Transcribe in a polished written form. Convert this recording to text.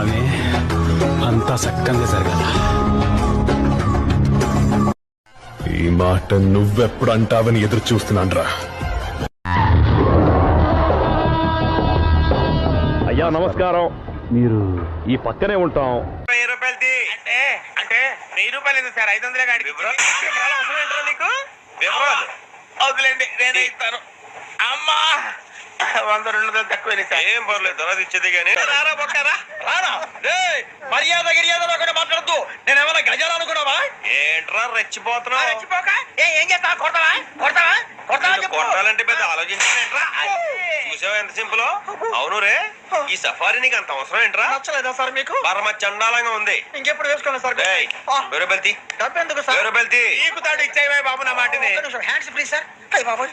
స్వామి అంతా సక్కంగా జరగాల. ఈ మాట నువ్వెప్పుడు అంటావని ఎదురు చూస్తున్నాన్రా. అయ్యా నమస్కారం. మీరు ఈ పక్కనే ఉంటాం. 1000 రూపాయలది అంటే అంటే 1000 రూపాయలు ఎందుకు సార్? 500 గాడికి వివరాలు అవసరం ఏంటో నీకు? వివరాలు వదిలేండి, నేనే ఇస్తాను. అమ్మా 100 200 తక్కువైంది సార్. ఏం పర్లేదు, తర్వాత ఇచ్చేది కానీ. రారా బొక్కారా రారా. మర్యాద గిర్యాద లేకుండా మాట్లాడద్దు. నేను ఏమైనా గజాలు అనుకున్నావా? ఏంట్రా రెచ్చిపోతున్నావు? రెచ్చిపోక ఏం చేస్తావా? కొడతావా కొడతావా కొడతావా? కొట్టాలంటే పెద్ద ఆలోచించానేంట్రా. చూసావా ఎంత సింపుల్. అవును రే, ఈ సఫారీ నీకు అంత అవసరం ఏంట్రా? నచ్చలేదా సార్ మీకు? పరమ చండాలంగా ఉంది. ఇంకెప్పుడు వేసుకోండి సార్. 1000 రూపాయలు డబ్బు ఎందుకు సార్? 1000 రూపాయలు నీకు తాడు ఇచ్చేవే బాబు నా మాటని. Hands free sir. అయ్య బాబు